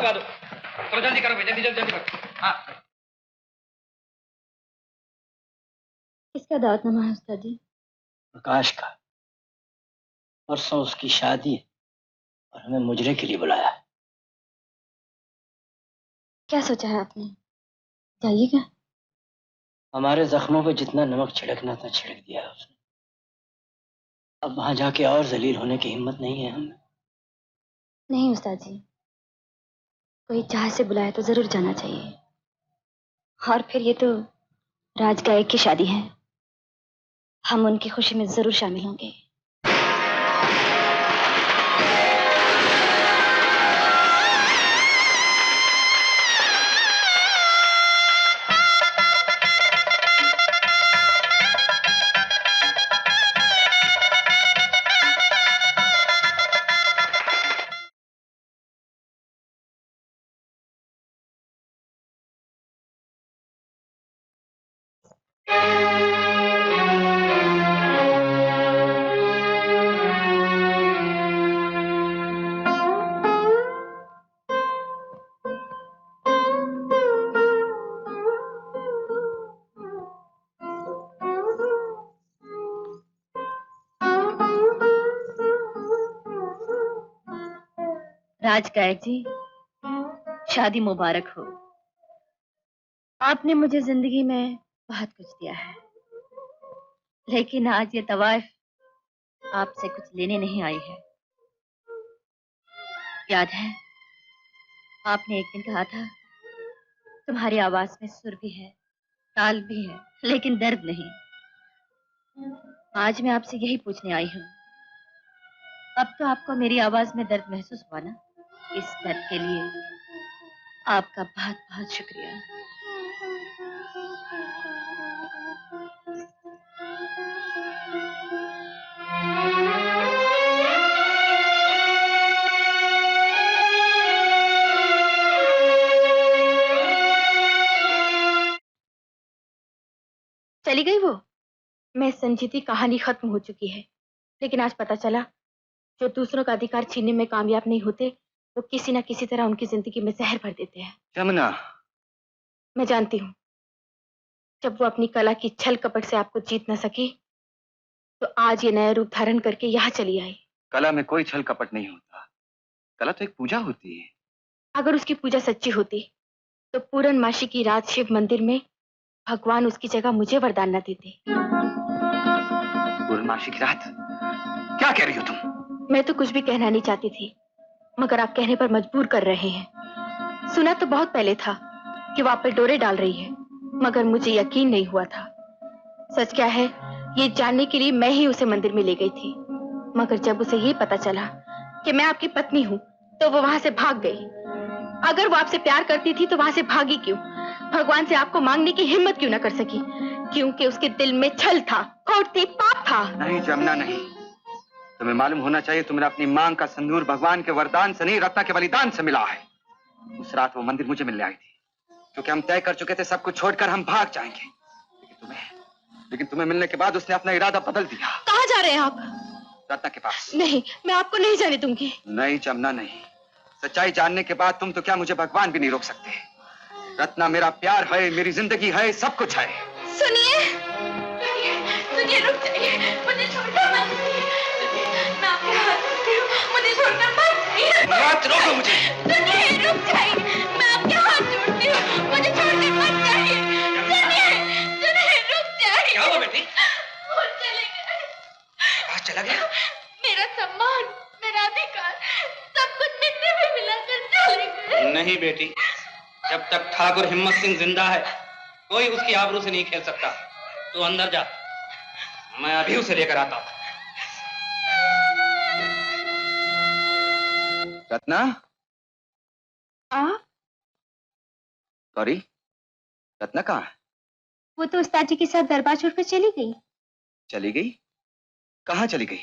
लगा दो। थोड़ा जल्दी करो, जल्दी जल्दी जल्दी करो। हाँ। किसका दावतनामा है उस्ताद जी? प्रकाश का। परसों उसकी शादी है और हमें मुजरे के लिए बुलाया है। क्या सोचा है आपने? जाइएगा? हमारे जख्मों पे जितना नमक छिड़कना था छिड़क दिया है उसने। अब वहां जाके और जलील होने की हिम्मत नहीं है हमें। नहीं उस्ताद जी, कोई चाह से बुलाए तो जरूर जाना चाहिए। और फिर ये तो राज गायक की शादी है, हम उनकी खुशी में जरूर शामिल होंगे। राज गायक जी, शादी मुबारक हो। आपने मुझे जिंदगी में बहुत कुछ दिया है, लेकिन आज ये तवाइफ आपसे कुछ लेने नहीं आई है। याद है आपने एक दिन कहा था, तुम्हारी आवाज में सुर भी है, ताल भी है, लेकिन दर्द नहीं। आज मैं आपसे यही पूछने आई हूँ, अब तो आपको मेरी आवाज में दर्द महसूस हुआ ना? इस दर्द के लिए आपका बहुत बहुत शुक्रिया। चली गई वो? मैं समझी थी कहानी खत्म हो चुकी है, लेकिन आज पता चला जो दूसरों का अधिकार छीनने में कामयाब नहीं होते, वो किसी ना किसी तरह उनकी जिंदगी में जहर भर देते हैं। यमुना, मैं जानती हूँ, जब वो अपनी कला की छल कपट से आपको जीत न सकी, तो आज ये नया रूप धारण करके यहाँ चली आई। कला में कोई छल कपट नहीं होता। कला तो एक पूजा होती है। अगर उसकी पूजा सच्ची होती, तो पूर्णमासी की रात शिव मंदिर में भगवान उसकी जगह मुझे वरदान न देते। पूर्णमासी की रात? क्या कह रही हो तुम? मैं तो कुछ भी कहना नहीं चाहती थी, मगर आप कहने पर मजबूर कर रहे हैं। सुना तो बहुत पहले था कि वो आप पे डोरे डाल रही है, मगर मुझे यकीन नहीं हुआ था। सच क्या है ये जानने के लिए मैं ही उसे मंदिर में ले गई थी, मगर जब उसे ये पता चला कि मैं आपकी पत्नी हूँ, तो वो वहां से भाग गई। अगर वो आपसे प्यार करती थी तो वहां से भागी क्यों? भगवान से आपको मांगने की हिम्मत क्यों न कर सकी? क्योंकि उसके दिल में छल था, खोट थी, पाप था। नहीं जमुना, नहीं। तुम्हें मालूम होना चाहिए, तुमने अपनी मांग का संदूर भगवान के वरदान से नहीं, रत्ना के बलिदान से मिला है। उस रात वो मंदिर मुझे मिलने आई थी, क्योंकि हम तय कर चुके थे सब कुछ छोड़कर हम भाग जाएंगे। लेकिन तुम्हें मिलने के बाद उसने अपना इरादा बदल दिया। कहाँ जा रहे हैं आप? रत्ना के पास। नहीं, मैं आपको नहीं जाने दूंगी। नहीं जमुना, नहीं। सच्चाई जानने के बाद तुम तो क्या, मुझे भगवान भी नहीं रोक सकते। रत्ना मेरा प्यार है, मेरी जिंदगी है, सब कुछ है। सुनिए, सुनिए, रुक जाइए, मुझे छोड़कर मत जाइए। मैं आपके हाथ जोड़ती हूँ, मुझे छोड़कर मत जाइए। मत रोको मुझे। सुनिए, रुक जाइए, मैं आपके हाथ जोड़ती हूँ, मुझे छोड़कर मत जाइए। सुनिए, सुनिए, रुक जाइए। क्या हुआ बेटी? वो चले गए। कहाँ चला गया? मेरा सम्मान, मेरा अधिकार, सब कुछ मिट्टी में मिलाकर चले गए। नहीं बेटी, जब तक ठाकुर हिम्मत सिंह जिंदा है, कोई उसकी आबरू से नहीं खेल सकता। तू अंदर जा, मैं अभी उसे लेकर आता हूँ। रत्ना? गौरी, रत्ना कहाँ है? वो तो उस्ताद जी के साथ दरबार छोड़कर चली गई। चली गई? कहाँ चली गई?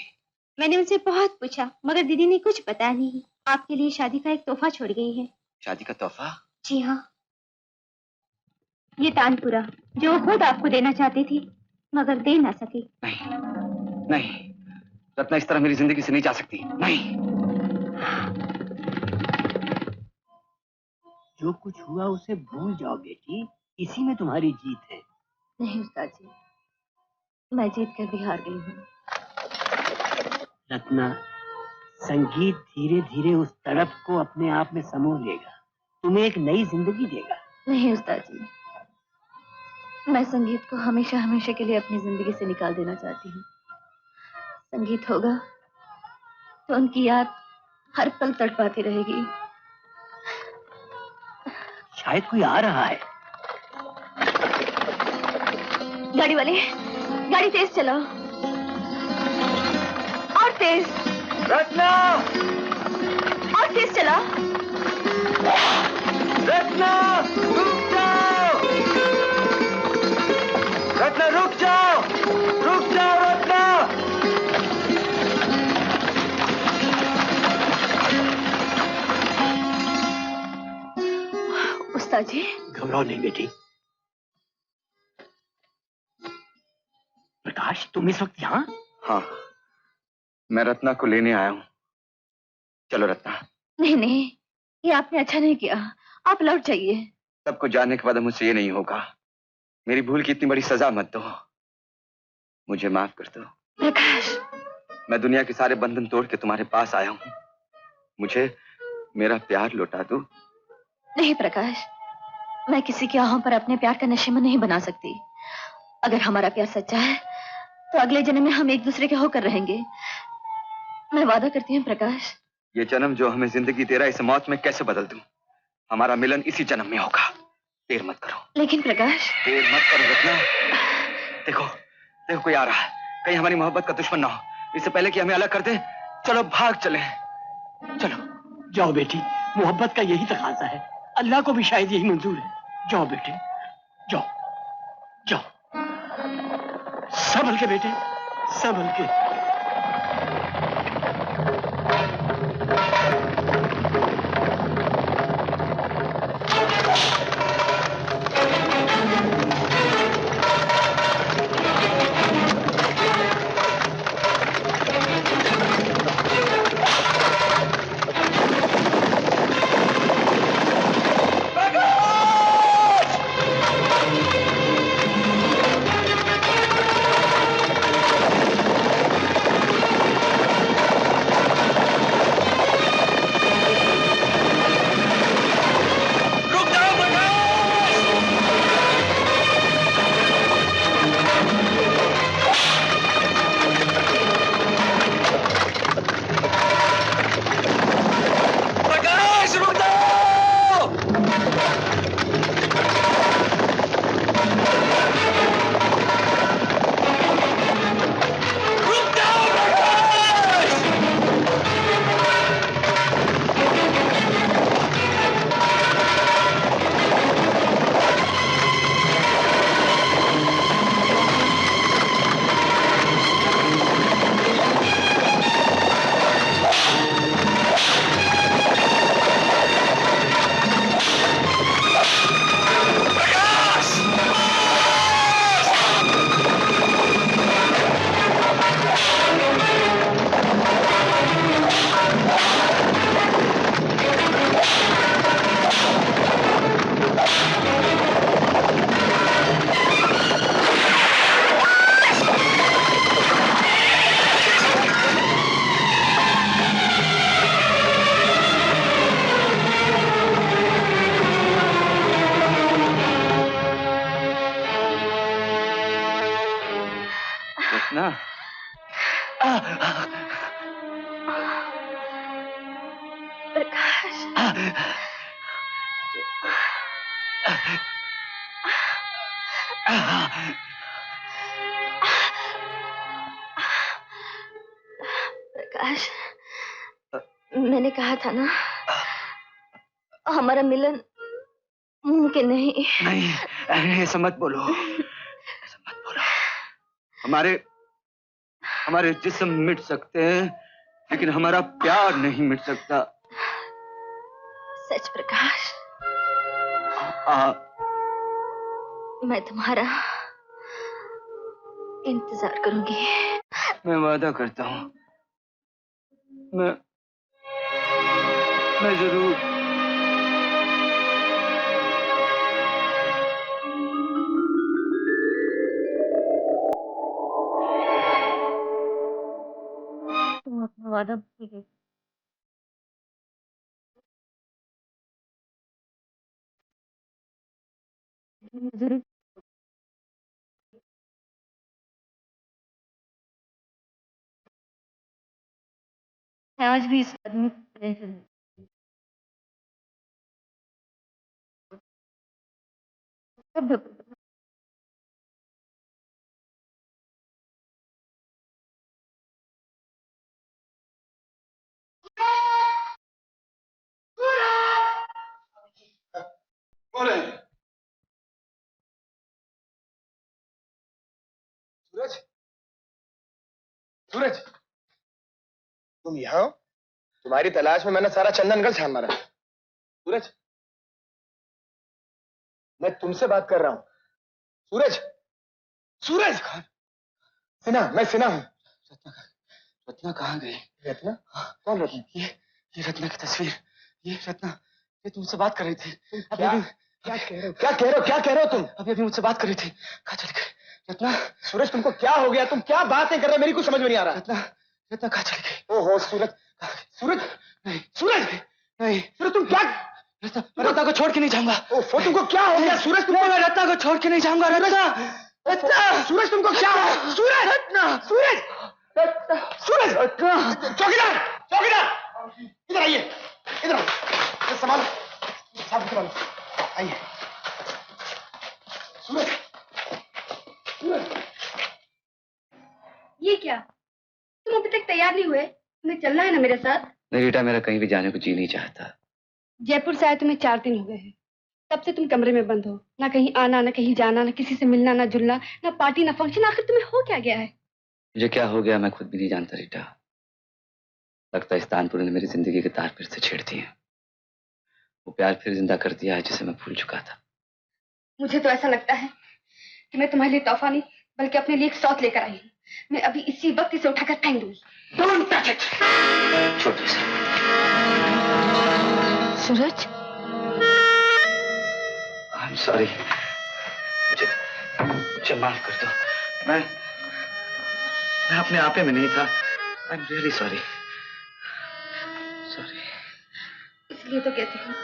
मैंने उनसे बहुत पूछा, मगर दीदी ने कुछ बताया नहीं। आपके लिए शादी का एक तोहफा छोड़ गई है। शादी का तोहफा? जी हाँ, ये तानपुरा, जो वो खुद आपको देना चाहती थी, मगर दे ना सकी। नहीं, नहीं, रत्ना इस तरह मेरी जिंदगी से नहीं जा सकती। नहीं। जो कुछ हुआ उसे भूल जाओ बेटी, इसी में तुम्हारी जीत है। नहीं उस्ताद जी, मैं जीत कर भी हार गई हूँ। रत्ना, संगीत धीरे धीरे उस तड़प को अपने आप में समो लेगा, तुम्हें एक नई जिंदगी देगा। नहीं उस्ताद जी, मैं संगीत को हमेशा हमेशा के लिए अपनी जिंदगी से निकाल देना चाहती हूँ। संगीत होगा तो उनकी याद हर पल तड़पाती रहेगी। शायद कोई आ रहा है। गाड़ी वाले, गाड़ी तेज चलाओ, और तेज। रत्ना, और तेज चलाओ। रत्ना रुक जाओ, रत्ना रुक जाओ, रुक जाओ रत्ना। उस्ताद जी, घबराओ नहीं बेटी। प्रकाश, तुम इस वक्त यहाँ? हाँ, मैं रत्ना को लेने आया हूँ। चलो रत्ना। नहीं नहीं, ये आपने अच्छा नहीं किया, आप लौट जाइए। सब कुछ जानने के बाद मुझसे ये नहीं होगा। मेरी भूल की इतनी बड़ी सजा मत दो, मुझे माफ कर दो। प्रकाश, मैं दुनिया के सारे बंधन तोड़ के तुम्हारे पास आया हूँ, मुझे मेरा प्यार लौटा दो। नहीं प्रकाश, मैं किसी की आहों पर अपने प्यार का नशेमन नहीं बना सकती। अगर हमारा प्यार सच्चा है तो अगले जन्म में हम एक दूसरे के होकर रहेंगे। मैं वादा करती हूँ प्रकाश। ये जन्म जो हमें जिंदगी दे रहा है, इसे मौत में कैसे बदल दूं? हमारा मिलन इसी जन्म में होगा। देर मत करो। लेकिन प्रकाश, देर मत करो रत्ना। देखो देखो, कोई आ रहा है। कहीं हमारी मोहब्बत का दुश्मन ना हो। इससे पहले कि हमें अलग कर दे, चलो भाग चले। चलो जाओ बेटी, मोहब्बत का यही तकाजा है, अल्लाह को भी शायद यही मंजूर है। जाओ बेटी, जाओ जाओ। संभल के बेटे, संभल के। रत्ना, प्रकाश, प्रकाश, मैंने कहा था ना, हमारा मिलन मुमकिन नहीं। नहीं, ऐसा मत बोलो, ऐसा मत बोलो। हमारे जिस्म मिट सकते हैं, लेकिन हमारा प्यार नहीं मिट सकता। सच प्रकाश, मैं तुम्हारा इंतजार करूंगी। मैं वादा करता हूँ, मैं तुम अपना वादा भूल गए। जरूर। मैं आज भी इस आदमी को प्रेम से कौन है? सूरज, सूरज, तुम यहाँ हो? तुम्हारी तलाश में मैंने सारा चंदनगढ़ छान मारा। सूरज, मैं तुमसे बात कर रहा हूँ। सूरज, सूरज, सिन्हा, मैं सिन्हा हूँ। रत्ना, रत्ना कहाँ गई? रत्ना? कौन रत्ना? ये रत्ना की तस्वीर। ये रत्ना, ये तुमसे बात कर रही थी। क्या क्या कह रहे हो? क्या कह रहे हो? क्या कह रहे हो तुम? अभी मुझसे बात कर रही थी। कहाँ चली गई? रत्ना, सूरज, तुमको क्या हो गया? तुम क्या बातें कर रहे हो? मेरी कुछ समझ में नहीं आ रहा। रत्ना, रत्ना कहाँ चली गई? ओहो सूरज, सूरज, नहीं, सूरज, नहीं, सूरज, तुम क्या? रत्ना, मैं रत्ना को छोड़ के नहीं जाऊंगा। ओहो, तुमको क्या हो गया? सूरज, तुमको मैं रत्ना को छोड़ के नहीं जाऊंगा। रत्ना, रत्ना, सूरज, तुमको क्या हो? सूरज, रत्ना, सूरज, रत्ना, सूरज, रत्ना। चौकीदार, चौकीदार, इधर आइए, इधर आओ, ये संभालो, साहब संभालो, आइए। सूरज, सूरज, ये क्या? तुम अभी तक तैयार नहीं हुए? तुम्हें चलना है ना मेरे साथ? नहीं बेटा, मेरा कहीं भी जाने को जी नहीं चाहता। जयपुर से आए तुम्हें 4 दिन हो गए हैं। तब से तुम कमरे में बंद हो, ना कहीं आना, ना कहीं जाना, ना किसी से मिलना, ना जुलना, ना पार्टी, ना फंक्शन। आखिर तुम्हें हो क्या गया है? मुझे क्या हो गया मैं खुद भी नहीं जानता रीटा। लगता है इस तानपुर ने मेरी जिंदगी के तार फिर से छेड़ दिए। वो प्यार फिर जिंदा कर दिया है जिसे मैं भूल चुका था। मुझे तो ऐसा लगता है कि मैं तुम्हारे लिए तोहफा नहीं बल्कि अपने लिए एक सौत लेकर आई हूँ। मैं अभी इसी वक्त इसे उठाकर फेंक दूंगी। Don't touch it! छोटे से सूरज, I'm sorry। मुझे माफ कर दो। मैं अपने आपे में नहीं था। I'm really sorry। Sorry। इसलिए तो कहती हूँ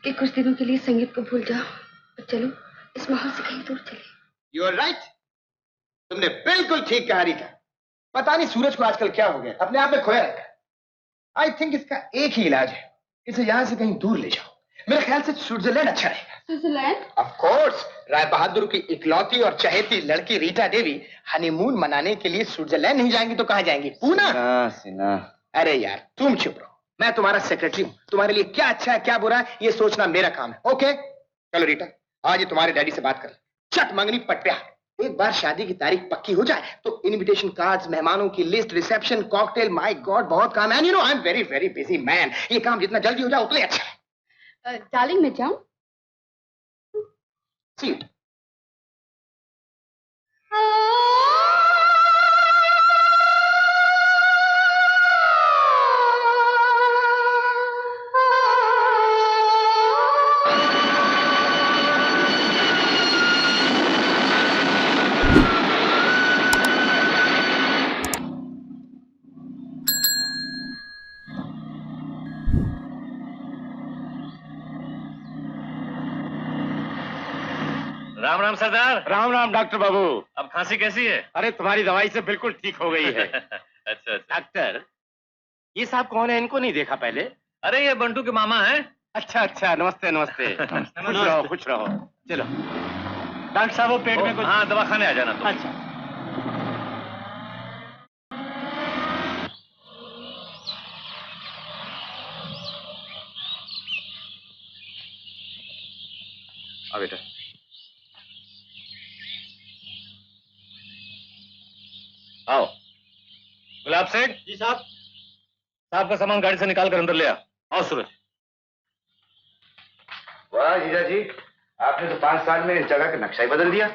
कि कुछ दिनों के लिए संगीत को भूल जाओ और चलो इस माहौल से कहीं दूर चले। You are right। तुमने बिल्कुल ठीक कहा रीटा। पता नहीं सूरज को आजकल क्या हो गया, अपने आप में खोया रहता है। आई थिंक इसका एक ही इलाज है, इसे यहाँ से कहीं दूर ले जाओ। मेरे ख्याल से स्विट्जरलैंड अच्छा रहेगा। Switzerland? Of course, Rai Bahadur की इकलौती और चहेती लड़की रीटा देवी हनीमून मनाने के लिए स्विट्जरलैंड नहीं जाएंगी तो कहाँ जाएंगी? पूना? सिन्हा। अरे यार तुम चुप रहो, मैं तुम्हारा सेक्रेटरी हूँ। तुम्हारे लिए क्या अच्छा है क्या बुरा है ये सोचना मेरा काम है। ओके चलो रीटा, आज ये तुम्हारे डैडी से बात कर, चट मंगनी पट्टा। एक बार शादी की तारीख पक्की हो जाए तो इनविटेशन कार्ड्स, मेहमानों की list, reception, cocktail, my God बहुत काम है। You know I am very very busy man. ये काम जितना जल्दी हो जाए उतना ही अच्छा है। डार्लिंग मैं जाऊं? सी राम राम सरदार। राम राम डॉक्टर बाबू। अब खांसी कैसी है? अरे तुम्हारी दवाई से बिल्कुल ठीक हो गई है। अच्छा अच्छा। डॉक्टर, ये साहब कौन है? इनको नहीं देखा पहले। अरे ये बंटू के मामा हैं। अच्छा अच्छा, नमस्ते नमस्ते। खुश रहो खुश रहो। चलो डॉक्टर साहब, वो पेट में कुछ। हाँ, दवाखाने आ जाना तुम। अच्छा। आ बेटा। आओ। गुलाब सेठ जी साहब, साहब का सामान गाड़ी से निकाल कर अंदर ले आओ। सूरज। वाह जीजा जी, आपने तो 5 साल में इस जगह का नक्शा ही बदल दिया।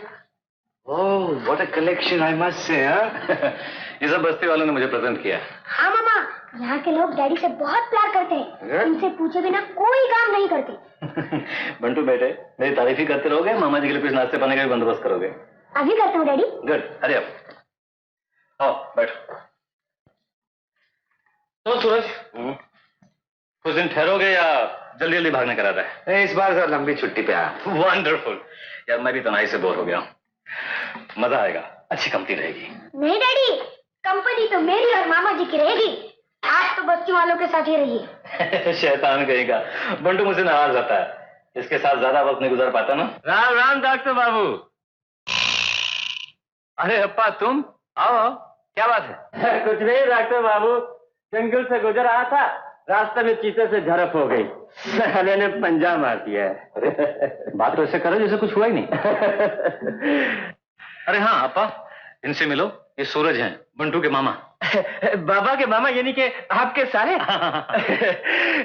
Oh what a collection I must say. ये सब बस्ती वालों ने मुझे प्रेजेंट किया। हाँ मामा, यहाँ के लोग डैडी से बहुत प्यार करते हैं। उनसे पूछे बिना कोई काम नहीं करते। बंटू बेटे, मेरी तारीफ ही करते रहोगे, मामा जी के लिए कुछ नाश्ते पाने का भी बंदोबस्त करोगे। अभी करता हूँ डैडी। गुड, अरे अब आओ बैठो। तो सूरज कुछ दिन ठहरोगे या जल्दी जल्दी भागने का इरादा है? इस बार सर लंबी छुट्टी पे आया। वंडरफुल यार, मैं भी तनाई से बोर हो गया हूँ। मजा आएगा, अच्छी कंपनी रहेगी। नहीं डैडी, कंपनी तो मेरी और मामा जी की रहेगी। आप तो बस्ती वालों के साथ ही रहिए। शैतान कहेगा, बंटू मुझसे नाराज रहता है, इसके साथ ज्यादा वक्त नहीं गुजार पाता ना। राम राम डॉक्टर बाबू। अरे अप्पा तुम आओ आओ, क्या बात है? कुछ नहीं डॉक्टर बाबू, जंगल से गुजर रहा था, रास्ते में चीते से झड़प हो गई, साले ने पंजा मार दिया है। बात तो ऐसे करो जैसे कुछ हुआ ही नहीं। अरे हाँ अप्पा, इनसे मिलो, ये सूरज हैं, बंटू के मामा। बाबा के मामा यानी कि आपके साले?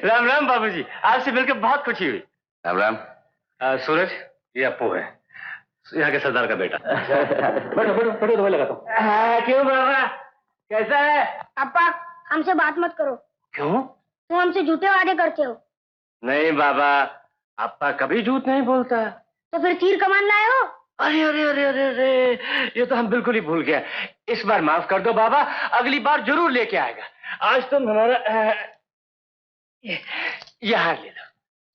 राम राम बाबूजी, आपसे मिलकर बहुत खुशी हुई। राम राम। सूरज, ये अप्पू है, यहाँ के सरदार का बेटा। बैठो बैठो बैठो, दवाई लगाता हूँ। क्यों बाबा, कैसा है? पापा, हमसे बात मत करो। क्यों? तुम हमसे झूठे वादे करते हो। नहीं बाबा, आपा कभी झूठ नहीं बोलता। तो फिर तीर कमान लाए हो? अरे अरे अरे अरे अरे, ये तो हम बिल्कुल ही भूल गया। इस बार माफ कर दो बाबा, अगली बार जरूर लेके आएगा। आज तुम हमारा ये हार ले लो।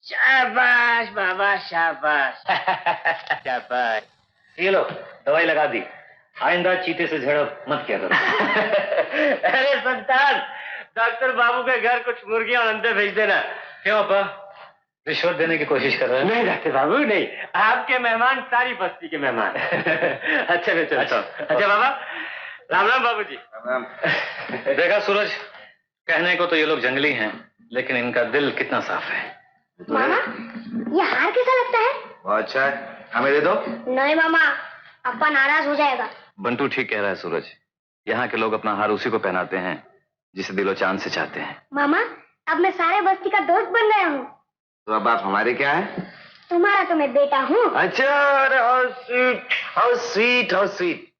शाबाश बाबा, शाबाश। शाबाश। ये लो, दवाई लगा दी, आइंदा चीते से झड़प मत किया करो। अरे संतान, डॉक्टर बाबू के घर कुछ मुर्गियां और अंडे भेज देना। क्यों अप्पा, रिश्वत देने की कोशिश कर रहे हैं? नहीं डॉक्टर बाबू नहीं, आपके मेहमान सारी बस्ती के मेहमान। अच्छा बेटा, अच्छा बाबा, राम राम बाबू जी। देखा सूरज, कहने को तो ये लोग जंगली हैं, लेकिन इनका दिल कितना साफ है। मामा, ये हार कैसा लगता है? बहुत अच्छा है, हमें दे दो। नहीं मामा, अप्पा नाराज हो जाएगा। बंटू ठीक कह रहा है सूरज, यहाँ के लोग अपना हार उसी को पहनाते हैं जिसे दिलो चांद से चाहते हैं। मामा, अब मैं सारे बस्ती का दोस्त बन गया हूँ। तो अब आप हमारे क्या है? तुम्हारा तो मैं बेटा हूँ। अच्छा, how sweet how sweet how sweet.